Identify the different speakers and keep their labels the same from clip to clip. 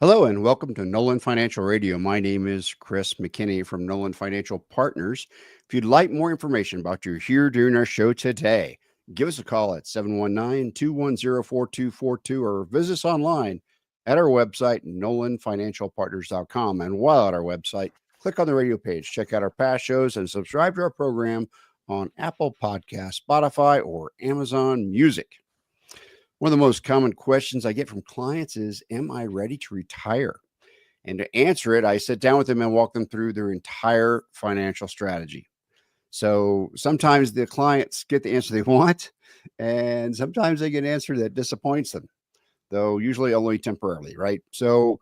Speaker 1: Hello and welcome to Nolan Financial Radio. My name is Chris McKinney from Nolan Financial Partners. If you'd like more information about you here during our show today, give us a call at 719-210-4242 or visit us online at our website, nolanfinancialpartners.com. And while at our website, click on the radio page, check out our past shows, and subscribe to our program on Apple Podcasts, Spotify, or Amazon Music. One of the most common questions I get from clients is, am I ready to retire? And to answer it, I sit down with them and walk them through their entire financial strategy. So sometimes the clients get the answer they want, and sometimes they get an answer that disappoints them, though usually only temporarily, right? So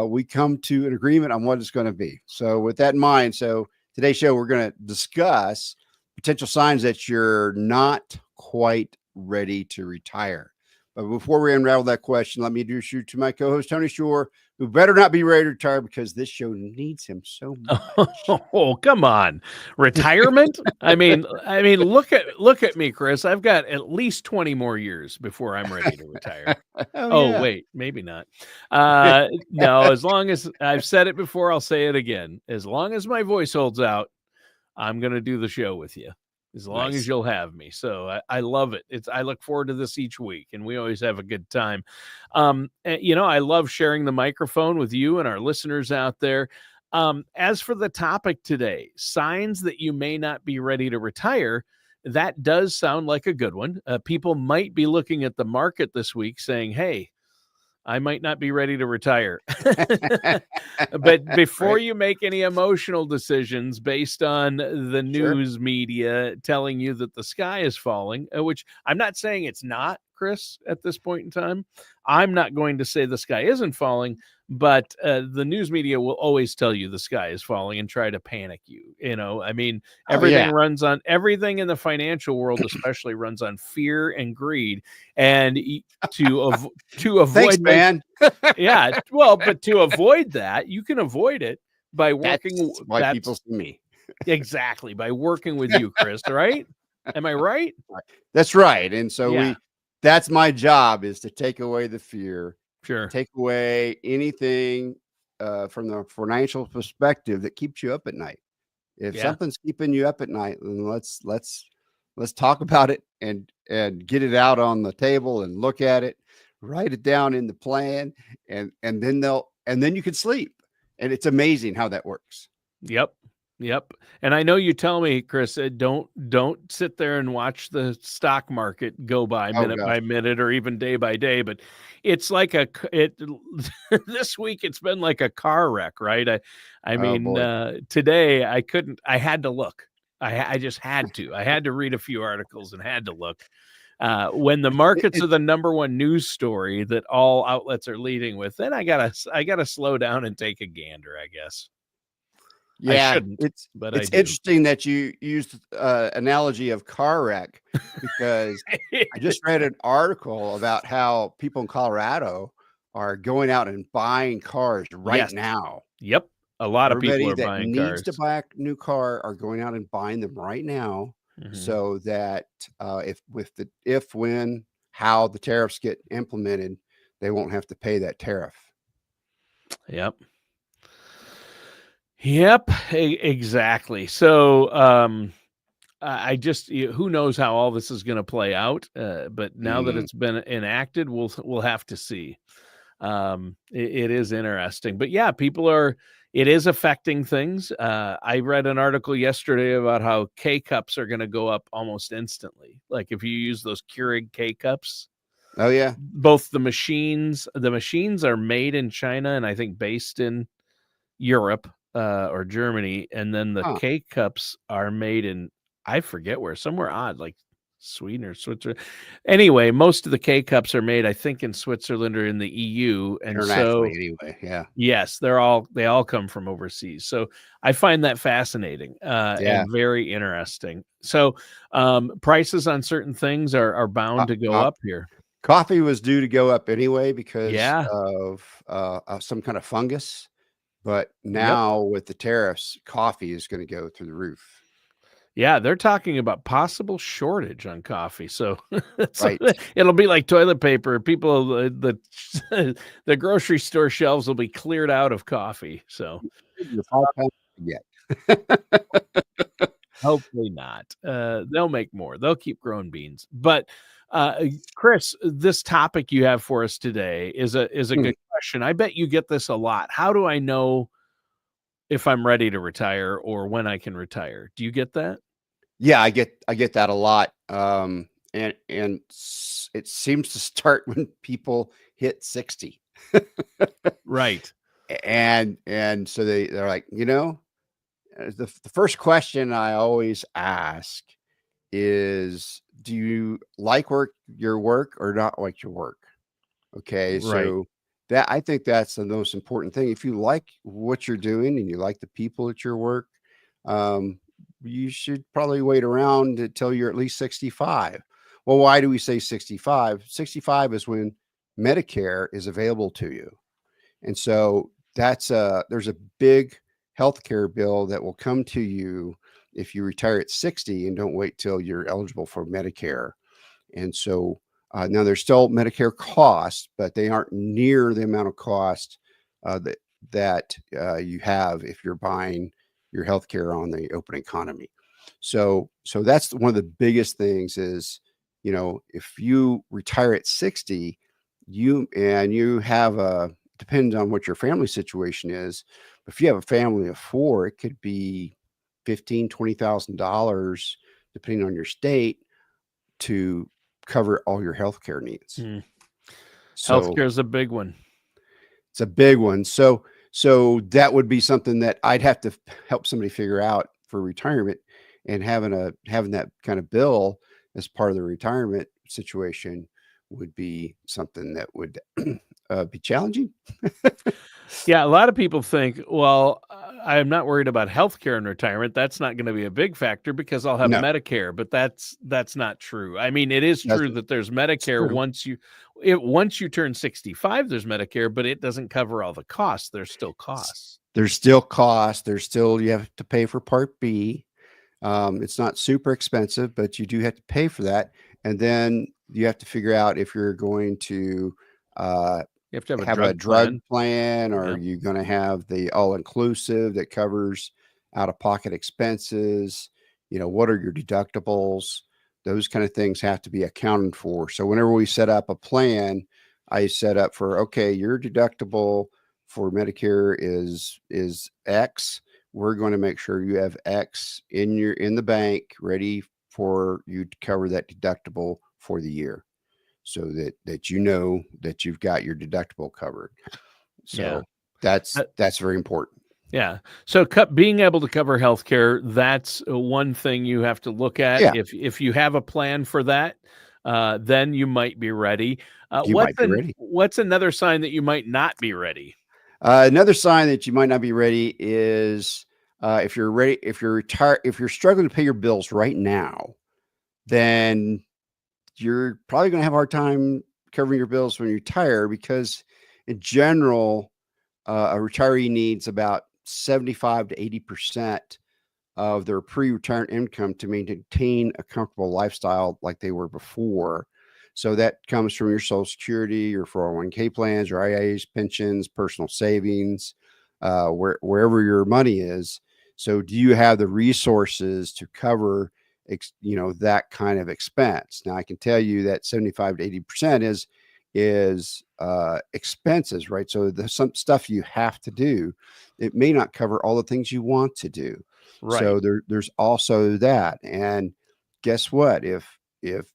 Speaker 1: we come to an agreement on what it's going to be. So with that in mind, so today's show, we're going to discuss potential signs that you're not quite ready to retire. But before we unravel that question, let me introduce you to my co-host, Tony Shore, who better not be ready to retire because this show needs him so much.
Speaker 2: Oh, come on. Retirement? I mean, look at me, Chris. I've got at least 20 more years before I'm ready to retire. Yeah. Wait, maybe not. No, as long as I've said it before, I'll say it again. As long as my voice holds out, I'm going to do the show with you. As long as you'll have me. So I love it. I look forward to this each week, and we always have a good time. I love sharing the microphone with you and our listeners out there. As for the topic today, signs that you may not be ready to retire, that does sound like a good one. People might be looking at the market this week saying, hey, I might not be ready to retire. But before you make any emotional decisions based on the news media telling you that the sky is falling, which I'm not saying it's not, Chris, at this point in time. I'm not going to say the sky isn't falling, but the news media will always tell you the sky is falling and try to panic you. Everything runs on, everything in the financial world especially runs on fear and greed. And to avoid,
Speaker 1: thanks, man.
Speaker 2: But to avoid that, you can avoid it by working.
Speaker 1: That's why people see me.
Speaker 2: Exactly, by working with you, Chris. Right? Am I right?
Speaker 1: That's right. And so that's my job, is to take away the fear.
Speaker 2: Sure.
Speaker 1: Take away anything from the financial perspective that keeps you up at night. If something's keeping you up at night, then let's talk about it and get it out on the table and look at it, write it down in the plan, and then you can sleep. And it's amazing how that works.
Speaker 2: Yep. And I know you tell me, Chris, don't sit there and watch the stock market go by minute by minute or even day by day, but it's like this week it's been like a car wreck, right? Today I had to look. I just had to. I had to read a few articles and had to look. When the markets are the number one news story that all outlets are leading with, then I gotta slow down and take a gander, I guess.
Speaker 1: Yeah,
Speaker 2: I shouldn't,
Speaker 1: it's interesting that you used analogy of car wreck, because I just read an article about how people in Colorado are going out and buying cars right now.
Speaker 2: Yep. A lot of people are buying cars.
Speaker 1: Needs to buy a new car are going out and buying them right now, so that how the tariffs get implemented, they won't have to pay that tariff.
Speaker 2: Yep, exactly. So who knows how all this is going to play out, but now that it's been enacted, we'll have to see. It is interesting, but it is affecting things. I read an article yesterday about how K-cups are going to go up almost instantly. Like if you use those Keurig K-cups.
Speaker 1: Oh yeah.
Speaker 2: Both the machines are made in China and I think based in Europe or Germany. And then the K-cups are made in, I forget where, somewhere odd, like Sweden or Switzerland. Anyway, most of the K-cups are made, I think, in Switzerland or in the EU. And so
Speaker 1: anyway, yeah.
Speaker 2: Yes, they all come from overseas. So I find that fascinating and very interesting. So prices on certain things are bound to go up here.
Speaker 1: Coffee was due to go up anyway because
Speaker 2: Yeah.
Speaker 1: of some kind of fungus, but
Speaker 2: Yep.
Speaker 1: now with the tariffs, coffee is going to go through the roof.
Speaker 2: Yeah, they're talking about possible shortage on coffee. So, so
Speaker 1: Right.
Speaker 2: it'll be like toilet paper. People, the grocery store shelves will be cleared out of coffee. So
Speaker 1: Your 5 pounds yet.
Speaker 2: hopefully not. They'll make more. They'll keep growing beans. But Chris, this topic you have for us today is a good question. I bet you get this a lot. How do I know if I'm ready to retire or when I can retire? Do you get that?
Speaker 1: Yeah, I get that a lot. And it seems to start when people hit 60.
Speaker 2: Right.
Speaker 1: And so they're like, the first question I always ask is, do you like your work or not like your work? Okay,
Speaker 2: Right.
Speaker 1: so I think that's the most important thing. If you like what you're doing and you like the people at your work, um, you should probably wait around until you're at least 65. Well, why do we say 65? 65 is when Medicare is available to you. And so there's a big healthcare bill that will come to you if you retire at 60 and don't wait till you're eligible for Medicare. And so now there's still Medicare costs, but they aren't near the amount of cost that you have if you're buying your healthcare on the open economy. So that's one of the biggest things is, if you retire at 60, you have depends on what your family situation is. But if you have a family of 4, it could be $20,000, depending on your state, to cover all your healthcare needs. So
Speaker 2: Healthcare is a big one.
Speaker 1: it's a big one. So that would be something that I'd have to help somebody figure out for retirement, and having that kind of bill as part of the retirement situation would be something that would be challenging.
Speaker 2: Yeah, a lot of people think, well, I'm not worried about healthcare in retirement. That's not going to be a big factor because I'll have
Speaker 1: No,
Speaker 2: Medicare. But that's not true. I mean, it is
Speaker 1: that's
Speaker 2: true that there's Medicare
Speaker 1: true.
Speaker 2: once you turn 65, there's Medicare, but it doesn't cover all the costs. There's still costs.
Speaker 1: There's still cost. There's still, you have to pay for Part B. It's not super expensive, but you do have to pay for that. And then you have to figure out if you're going to
Speaker 2: You have to have a
Speaker 1: have a
Speaker 2: drug
Speaker 1: drug
Speaker 2: plan.
Speaker 1: plan, or
Speaker 2: Yeah.
Speaker 1: are you going to have the all inclusive that covers out of pocket expenses? What are your deductibles? Those kind of things have to be accounted for. So whenever we set up a plan, I set up for, okay, your deductible for Medicare is X. We're going to make sure you have X in the bank ready for you to cover that deductible for the year, so that that you've got your deductible covered.
Speaker 2: Yeah.
Speaker 1: So that's very important.
Speaker 2: Yeah. So being able to cover healthcare, that's one thing you have to look at.
Speaker 1: Yeah,
Speaker 2: If you have a plan for that, then you might be ready.
Speaker 1: you might be ready.
Speaker 2: What's another sign that you might not be ready?
Speaker 1: Another sign that you might not be ready is if you're ready, if you're retired, if you're struggling to pay your bills right now, then you're probably going to have a hard time covering your bills when you retire, because in general, a retiree needs about 75 to 80% of their pre-retirement income to maintain a comfortable lifestyle like they were before. So that comes from your Social Security, your 401k plans, your IAs, pensions, personal savings, wherever your money is. So do you have the resources to cover, that kind of expense? Now, I can tell you that 75 to 80% is expenses, right? So there's some stuff you have to do. It may not cover all the things you want to do.
Speaker 2: Right.
Speaker 1: So there's also that. And guess what? If if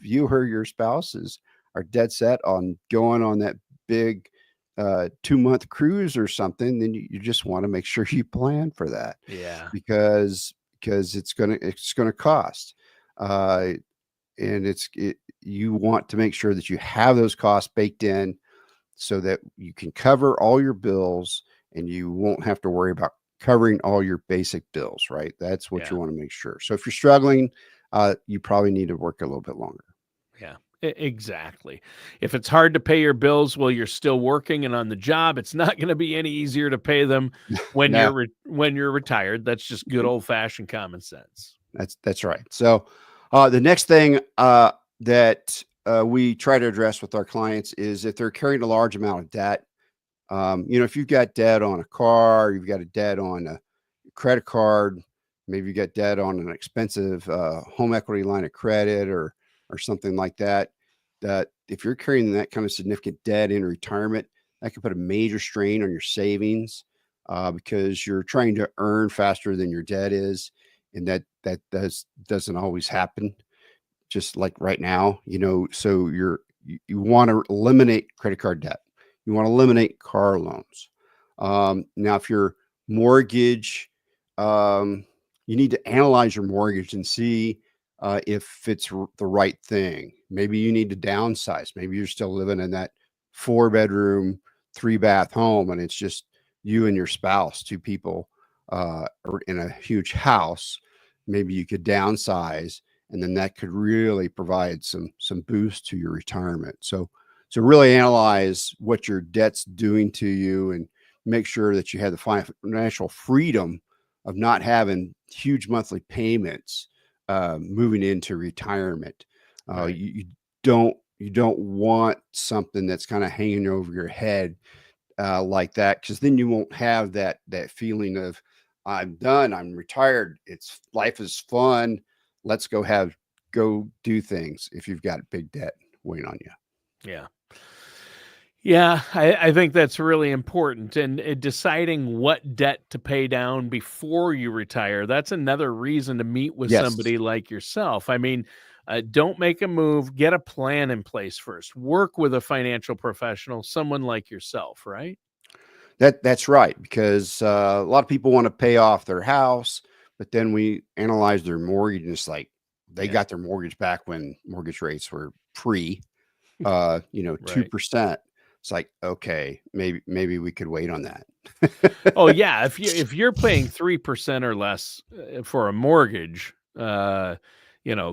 Speaker 1: you or your spouses are dead set on going on that big 2-month cruise or something, then you just want to make sure you plan for that.
Speaker 2: Yeah.
Speaker 1: Because it's gonna cost. And you want to make sure that you have those costs baked in so that you can cover all your bills and you won't have to worry about covering all your basic bills, right? That's what
Speaker 2: Yeah.
Speaker 1: you want to make sure. So if you're struggling, you probably need to work a little bit longer.
Speaker 2: Yeah. Exactly. If it's hard to pay your bills while you're still working and on the job, it's not going to be any easier to pay them when
Speaker 1: No,
Speaker 2: when you're retired. That's just good old fashioned common sense.
Speaker 1: that's right. So, the next thing that we try to address with our clients is if they're carrying a large amount of debt. If you've got debt on a car, you've got a debt on a credit card, maybe you got debt on an expensive home equity line of credit or something like that. That if you're carrying that kind of significant debt in retirement, that can put a major strain on your savings because you're trying to earn faster than your debt is, and that doesn't always happen. Just like right now, so you want to eliminate credit card debt. You want to eliminate car loans. Now, if your mortgage, you need to analyze your mortgage and see if it's the right thing. Maybe you need to downsize. Maybe you're still living in that 4-bedroom, 3-bath home, and it's just you and your spouse, 2 people, or in a huge house. Maybe you could downsize, and then that could really provide some boost to your retirement. So really analyze what your debt's doing to you and make sure that you have the financial freedom of not having huge monthly payments moving into retirement.
Speaker 2: Right.
Speaker 1: You don't want something that's kind of hanging over your head like that, because then you won't have that feeling of I'm done, I'm retired, life is fun, let's go do things if you've got big debt weighing on you.
Speaker 2: Yeah. Yeah, I think that's really important. And deciding what debt to pay down before you retire, that's another reason to meet with
Speaker 1: Yes,
Speaker 2: somebody like yourself. I mean, don't make a move, get a plan in place first. Work with a financial professional, someone like yourself, right?
Speaker 1: that's right, because a lot of people want to pay off their house, but then we analyze their mortgage, and it's like they
Speaker 2: Yeah,
Speaker 1: got their mortgage back when mortgage rates were pre
Speaker 2: right.
Speaker 1: 2%. It's like, okay, maybe we could wait on that.
Speaker 2: Oh yeah, if you're paying 3% or less for a mortgage,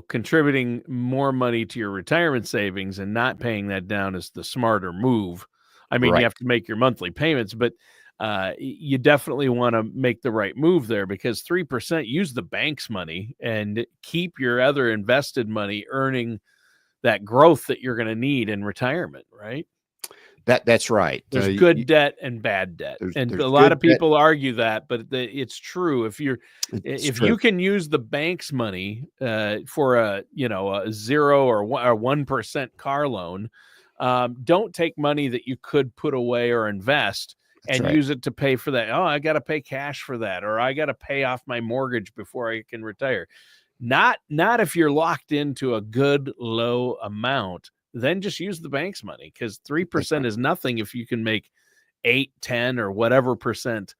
Speaker 2: contributing more money to your retirement savings and not paying that down is the smarter move. I mean, you
Speaker 1: Right.
Speaker 2: have to make your monthly payments, but you definitely want to make the right move there because 3%, use the bank's money and keep your other invested money earning that growth that you're going to need in retirement, right?
Speaker 1: That's right.
Speaker 2: There's good debt and bad debt, and a
Speaker 1: There's
Speaker 2: lot
Speaker 1: good
Speaker 2: of
Speaker 1: debt.
Speaker 2: people argue that, but it's true.
Speaker 1: It's
Speaker 2: If you
Speaker 1: true.
Speaker 2: can use the bank's money for a 0 or 1% car loan, don't take money that you could put away or invest
Speaker 1: That's
Speaker 2: and
Speaker 1: right.
Speaker 2: use it to pay for that. Oh, I got to pay cash for that, or I got to pay off my mortgage before I can retire. Not if you're locked into a good low amount, then just use the bank's money because
Speaker 1: That's
Speaker 2: 3%
Speaker 1: right.
Speaker 2: is nothing if you can make 8, 10, or whatever percent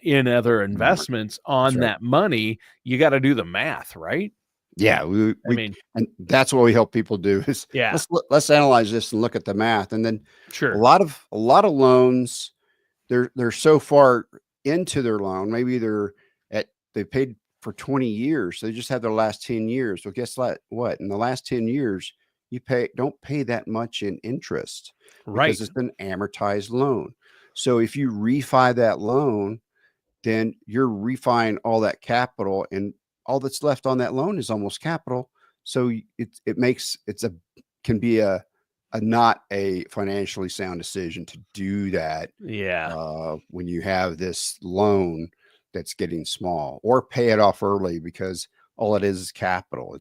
Speaker 2: in other
Speaker 1: More.
Speaker 2: investments
Speaker 1: That's
Speaker 2: on
Speaker 1: right.
Speaker 2: that money. You got to do the math, right?
Speaker 1: Yeah,
Speaker 2: I mean,
Speaker 1: and that's what we help people do is
Speaker 2: yeah,
Speaker 1: let's analyze this and look at the math. And then a
Speaker 2: sure.
Speaker 1: lot of a lot of loans, they're so far into their loan, maybe they paid for 20 years. They just have their last 10 years. Well, guess what? In the last 10 years, you don't pay that much in interest because
Speaker 2: Right.
Speaker 1: it's an amortized loan. So if you refi that loan, then you're refining all that capital, and all that's left on that loan is almost capital. So it can be a not a financially sound decision to do that
Speaker 2: Yeah.
Speaker 1: when you have this loan that's getting small, or pay it off early because all it is capital.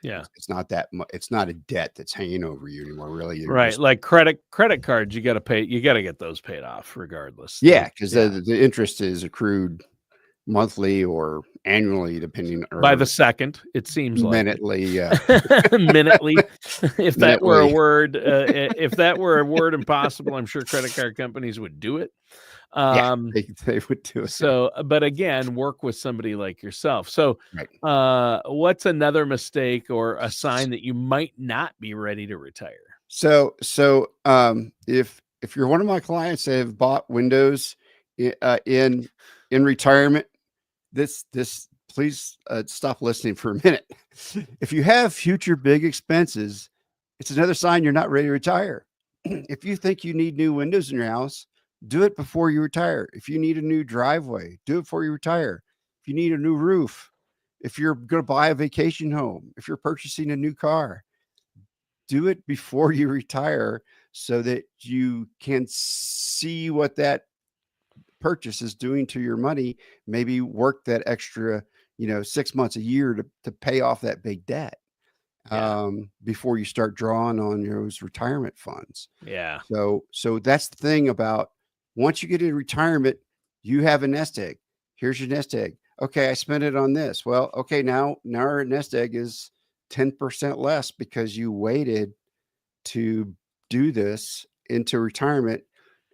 Speaker 2: Yeah.
Speaker 1: It's not that much. It's not a debt that's hanging over you anymore. Really, you're
Speaker 2: Right.
Speaker 1: just
Speaker 2: Like credit cards, you got to get those paid off regardless.
Speaker 1: yeah, because
Speaker 2: Yeah.
Speaker 1: the interest is accrued monthly or annually, depending,
Speaker 2: By the
Speaker 1: or
Speaker 2: second, it seems like it.
Speaker 1: minutely,
Speaker 2: Minutely. If that were a
Speaker 1: minutely.
Speaker 2: word, if that were a word impossible, I'm sure credit card companies would do it.
Speaker 1: Yeah,
Speaker 2: Um,
Speaker 1: they would do it.
Speaker 2: so, but again, work with somebody like yourself. So,
Speaker 1: Right.
Speaker 2: what's another mistake or a sign that you might not be ready to retire?
Speaker 1: If you're one of my clients that have bought windows in retirement, this please stop listening for a minute. If you have future big expenses, it's another sign you're not ready to retire. If you think you need new windows in your house, do it before you retire. If you need a new driveway, do it before you retire. If you need a new roof, if you're going to buy a vacation home, if you're purchasing a new car, do it before you retire so that you can see what that purchase is doing to your money. Maybe work that extra, 6 months, a year to pay off that big debt before you start drawing on those retirement funds.
Speaker 2: Yeah.
Speaker 1: So that's the thing about once you get into retirement, you have a nest egg. Here's your nest egg. Okay, I spent it on this. Well, okay, now our nest egg is 10% less because you waited to do this into retirement.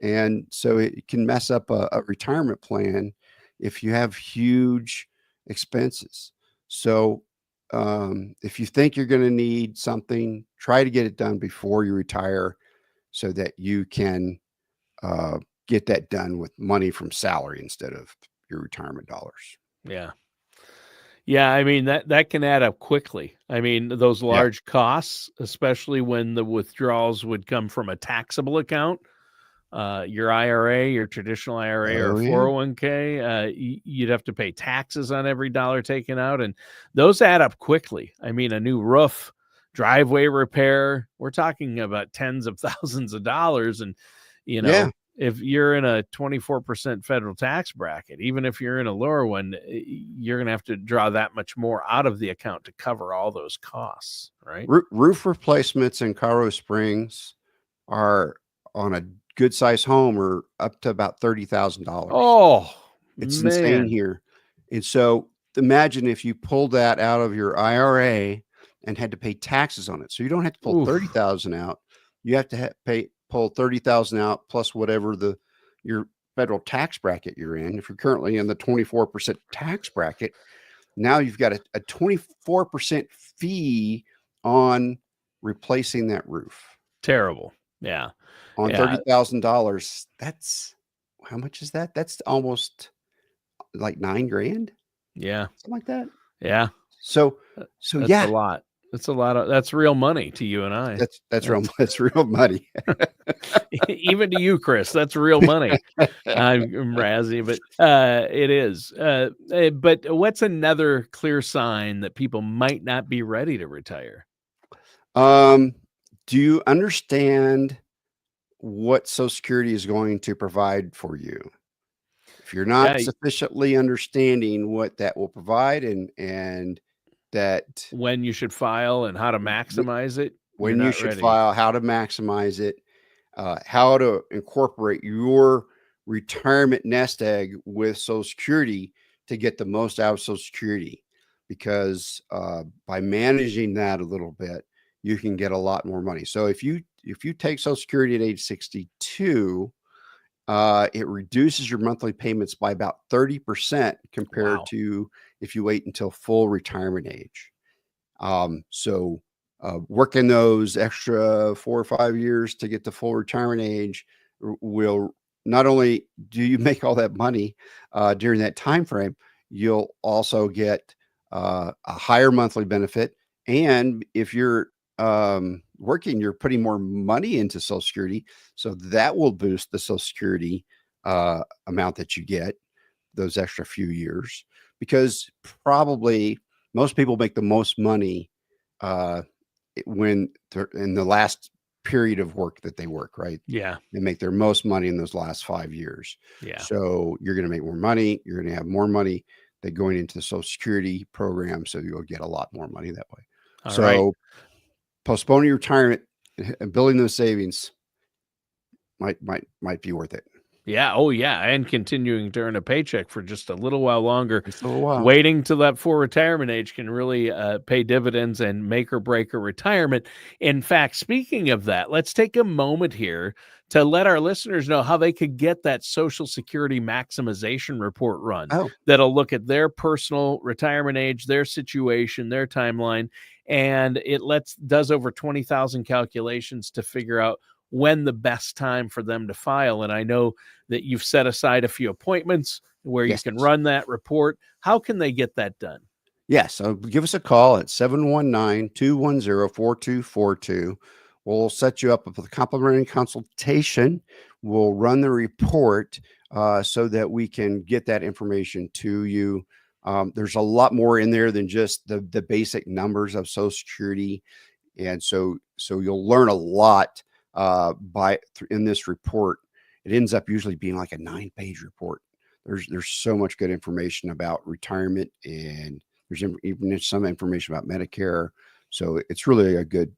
Speaker 1: And so it can mess up a retirement plan if you have huge expenses. So if you think you're going to need something, try to get it done before you retire so that you can get that done with money from salary instead of your retirement dollars.
Speaker 2: Yeah. Yeah, I mean, that can add up quickly. I mean, those large costs, especially when the withdrawals would come from a taxable account, your IRA, your traditional IRA or 401k, you'd have to pay taxes on every dollar taken out, and those add up quickly. I mean, a new roof, driveway repair, we're talking about tens of thousands of dollars, and if you're in a 24% federal tax bracket, even if you're in a lower one, you're going to have to draw that much more out of the account to cover all those costs, right?
Speaker 1: Roof replacements in Colorado Springs are on a good size home are up to about $30,000.
Speaker 2: Oh,
Speaker 1: it's
Speaker 2: man.
Speaker 1: insane here. And so imagine if you pulled that out of your IRA and had to pay taxes on it. So you don't have to pull 30,000 out. You have to pull 30,000 out plus whatever your federal tax bracket you're in. If you're currently in the 24% tax bracket, now you've got a 24% fee on replacing that roof.
Speaker 2: Terrible. Yeah.
Speaker 1: On $30,000. That's how much is that? That's almost like $9,000.
Speaker 2: Yeah.
Speaker 1: Something like that.
Speaker 2: Yeah.
Speaker 1: So
Speaker 2: that's a lot. That's real money to you and I.
Speaker 1: That's real money.
Speaker 2: Even to you, Chris, that's real money. I'm razzy, but it is. But what's another clear sign that people might not be ready to retire?
Speaker 1: Do you understand what Social Security is going to provide for you? If you're not sufficiently understanding what that will provide and that
Speaker 2: when you should file and how to maximize it,
Speaker 1: when you should file, how to maximize it, how to incorporate your retirement nest egg with Social Security to get the most out of Social Security, because by managing that a little bit, you can get a lot more money. So if you take Social Security at age 62, it reduces your monthly payments by about 30% compared to if you wait until full retirement age. So working those extra 4 or 5 years to get to full retirement age will not only do you make all that money during that time frame, you'll also get a higher monthly benefit. And if you're working, you're putting more money into Social Security, so that will boost the Social Security amount that you get those extra few years, because probably most people make the most money when they're in the last period of work that they work, right?
Speaker 2: Yeah.
Speaker 1: They make their most money in those last 5 years.
Speaker 2: Yeah.
Speaker 1: So you're going to make more money. You're going to have more money than going into the Social Security program. So you'll get a lot more money that way.
Speaker 2: All right.
Speaker 1: Postponing your retirement and building those savings might be worth it.
Speaker 2: Yeah. Oh, yeah. And continuing to earn a paycheck for just a little while longer.
Speaker 1: Just a little while.
Speaker 2: Waiting till that full retirement age can really pay dividends and make or break a retirement. In fact, speaking of that, let's take a moment here to let our listeners know how they could get that Social Security maximization report run that'll look at their personal retirement age, their situation, their timeline, and it does over 20,000 calculations to figure out when the best time for them to file. And I know that you've set aside a few appointments where you
Speaker 1: Yes.
Speaker 2: can run that report. How can they get that done?
Speaker 1: Yes. So give us a call at 719-210-4242. We'll set you up with a complimentary consultation. We'll run the report so that we can get that information to you. There's a lot more in there than just the basic numbers of Social Security. And so you'll learn a lot in this report. It ends up usually being like a 9-page report. There's so much good information about retirement, and there's even some information about Medicare. So it's really a good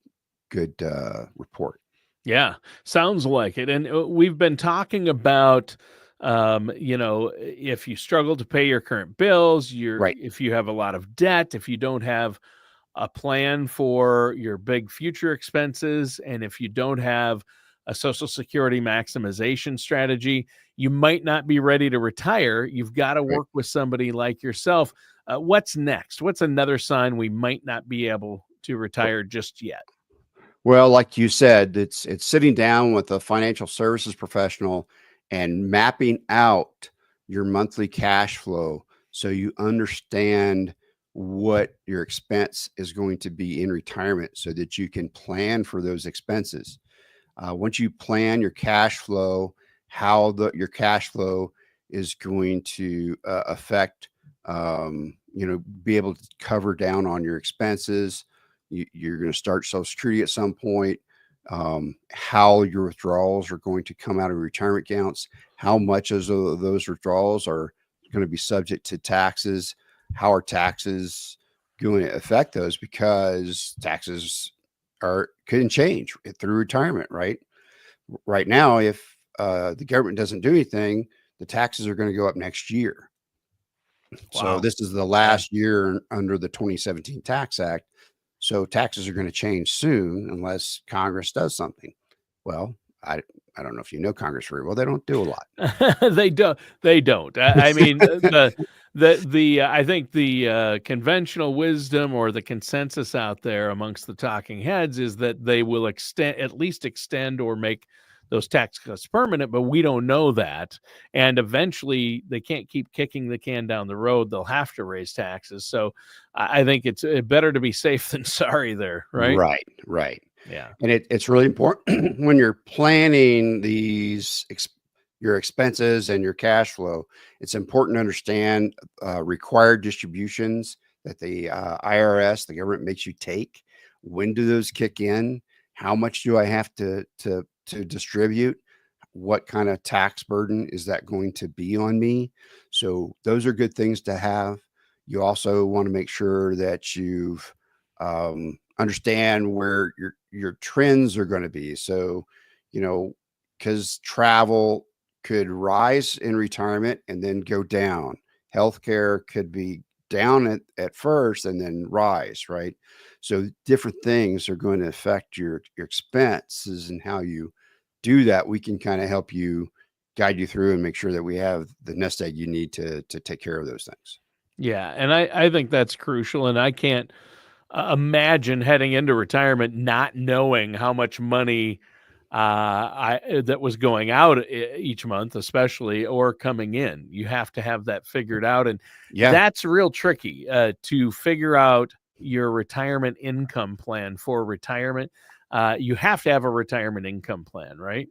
Speaker 1: report.
Speaker 2: Yeah, sounds like it. And we've been talking about, if you struggle to pay your current bills,
Speaker 1: Right.
Speaker 2: if you have a lot of debt, if you don't have a plan for your big future expenses, and if you don't have a Social Security maximization strategy, you might not be ready to retire. You've got to
Speaker 1: Right.
Speaker 2: work with somebody like yourself. What's next? What's another sign we might not be able to retire just yet?
Speaker 1: Well, like you said, it's sitting down with a financial services professional and mapping out your monthly cash flow so you understand what your expense is going to be in retirement so that you can plan for those expenses. Once you plan your cash flow, how your cash flow is going to affect, be able to cover down on your expenses. You're going to start Social Security at some point. How your withdrawals are going to come out of retirement accounts, how much of those withdrawals are going to be subject to taxes, how are taxes going to affect those, because taxes can change through retirement, right? Right now, if the government doesn't do anything, the taxes are going to go up next year. So
Speaker 2: Wow.
Speaker 1: this is the last year under the 2017 Tax Act. So taxes are going to change soon unless Congress does something. Well, I don't know if you know Congress very well. They don't do a lot.
Speaker 2: They don't. They don't. I mean, I think the conventional wisdom or the consensus out there amongst the talking heads is that they will at least extend or make those tax cuts permanent, but we don't know that. And eventually, they can't keep kicking the can down the road. They'll have to raise taxes. So I think it's better to be safe than sorry there, right?
Speaker 1: Right.
Speaker 2: Yeah.
Speaker 1: And it's really important when you're planning your expenses and your cash flow. It's important to understand required distributions that the IRS, the government, makes you take. When do those kick in? How much do I have to distribute? What kind of tax burden is that going to be on me? So those are good things to have. You also want to make sure that you've understand where your trends are going to be. So, because travel could rise in retirement and then go down. Healthcare could be down at first and then rise, right? So different things are going to affect your expenses, and how you do that. We can kind of help you, guide you through, and make sure that we have the nest egg you need to take care of those things.
Speaker 2: Yeah. And I think that's crucial. And I can't imagine heading into retirement not knowing how much money that was going out each month, especially, or coming in. You have to have that figured out, and that's real tricky to figure out your retirement income plan for retirement. You have to have a retirement income plan, right?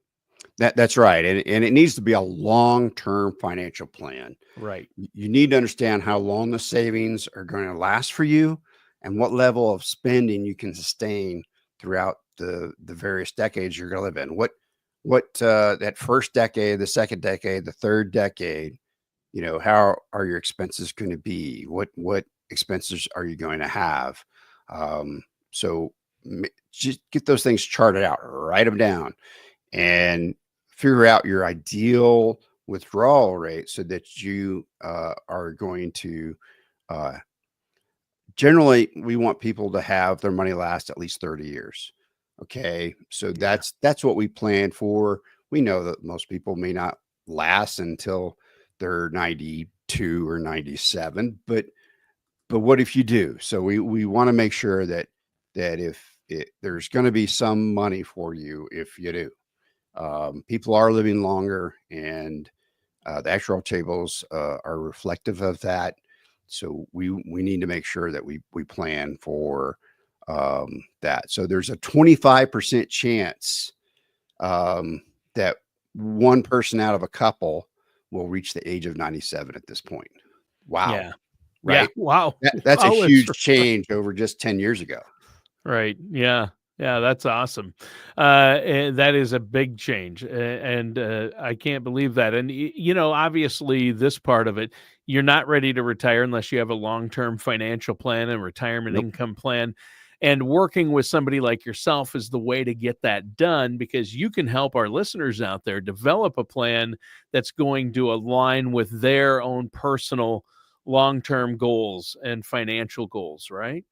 Speaker 1: That's right. And it needs to be a long-term financial plan.
Speaker 2: Right.
Speaker 1: You need to understand how long the savings are going to last for you, and what level of spending you can sustain throughout the various decades you're going to live in. What that first decade, the second decade, the third decade, how are your expenses going to be? What expenses are you going to have? So just get those things charted out, write them down, and figure out your ideal withdrawal rate so that you are going to generally, we want people to have their money last at least 30 years. Okay. So that's what we plan for. We know that most people may not last until they're 92 or 97, but what if you do? So we want to make sure that if there's going to be some money for you if you do. People are living longer, and The actual tables are reflective of that. So we need to make sure that we plan for that. So there's a 25% chance that one person out of a couple will reach the age of 97 at this point. Wow.
Speaker 2: Yeah.
Speaker 1: Right.
Speaker 2: Yeah. Wow.
Speaker 1: That's
Speaker 2: Wow,
Speaker 1: a huge change over just 10 years ago.
Speaker 2: Right. Yeah. Yeah. That's awesome. And that is a big change. And I can't believe that. And, obviously, this part of it, you're not ready to retire unless you have a long-term financial plan and retirement
Speaker 1: Nope.
Speaker 2: income plan. And working with somebody like yourself is the way to get that done, because you can help our listeners out there develop a plan that's going to align with their own personal long-term goals and financial goals, right?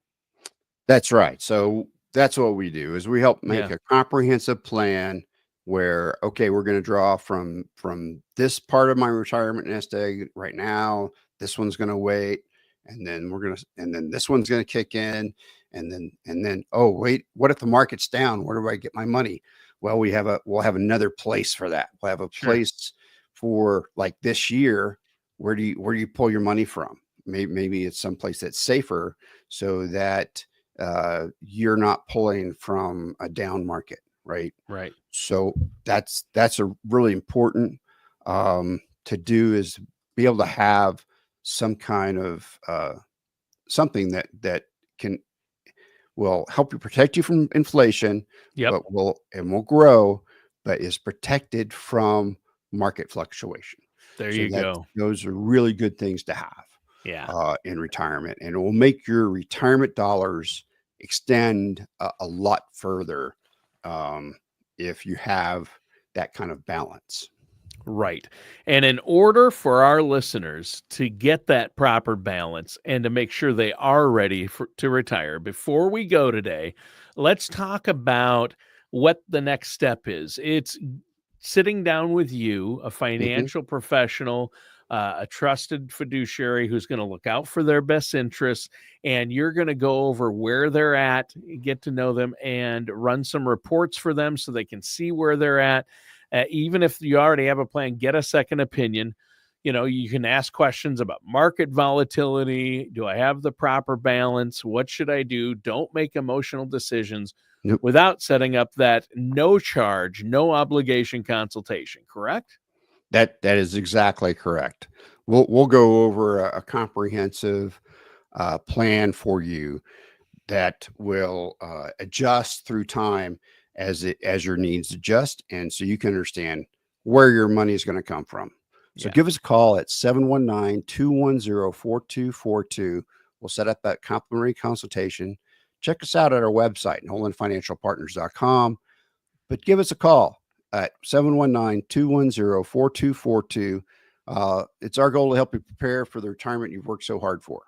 Speaker 1: That's right. So that's what we do is we help make
Speaker 2: Yeah.
Speaker 1: a comprehensive plan where, okay, we're going to draw from this part of my retirement nest egg right now. This one's going to wait. And then and then this one's going to kick in. And then, oh, wait, what if the market's down? Where do I get my money? Well, we'll have another place for that. We'll have a
Speaker 2: Sure.
Speaker 1: place for, like, this year. Where do you pull your money from? Maybe it's someplace that's safer so that you're not pulling from a down market, right?
Speaker 2: Right.
Speaker 1: So that's a really important to do, is be able to have some kind of something that will help you, protect you from inflation,
Speaker 2: Yep.
Speaker 1: but will grow, but is protected from market fluctuation.
Speaker 2: There
Speaker 1: So
Speaker 2: you go.
Speaker 1: those are really good things to have
Speaker 2: Yeah.
Speaker 1: in retirement, and it will make your retirement dollars extend a lot further if you have that kind of balance.
Speaker 2: Right. And in order for our listeners to get that proper balance and to make sure they are ready to retire, before we go today, let's talk about what the next step is. It's sitting down with you, a financial professional, a trusted fiduciary who's going to look out for their best interests, and you're going to go over where they're at, get to know them, and run some reports for them so they can see where they're at. Even if you already have a plan, get a second opinion. You can ask questions about market volatility. Do I have the proper balance? What should I do? Don't make emotional decisions
Speaker 1: Nope.
Speaker 2: without setting up that no charge, no obligation consultation, correct?
Speaker 1: That is exactly correct. We'll go over a comprehensive plan for you that will adjust through time as your needs adjust, and so you can understand where your money is going to come from. So
Speaker 2: Yeah.
Speaker 1: give us a call at 719-210-4242. We'll set up that complimentary consultation. Check us out at our website, nolanfinancialpartners.com. But give us a call at 719-210-4242. It's our goal to help you prepare for the retirement you've worked so hard for.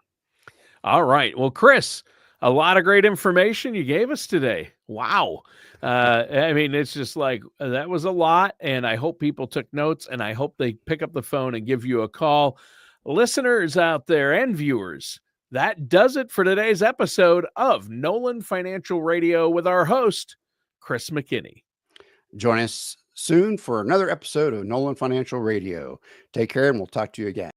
Speaker 2: All right. Well, Chris, a lot of great information you gave us today. Wow. It's just like, that was a lot, and I hope people took notes, and I hope they pick up the phone and give you a call. Listeners out there and viewers, that does it for today's episode of Nolan Financial Radio with our host, Chris McKinney.
Speaker 1: Join us soon for another episode of Nolan Financial Radio. Take care, and we'll talk to you again.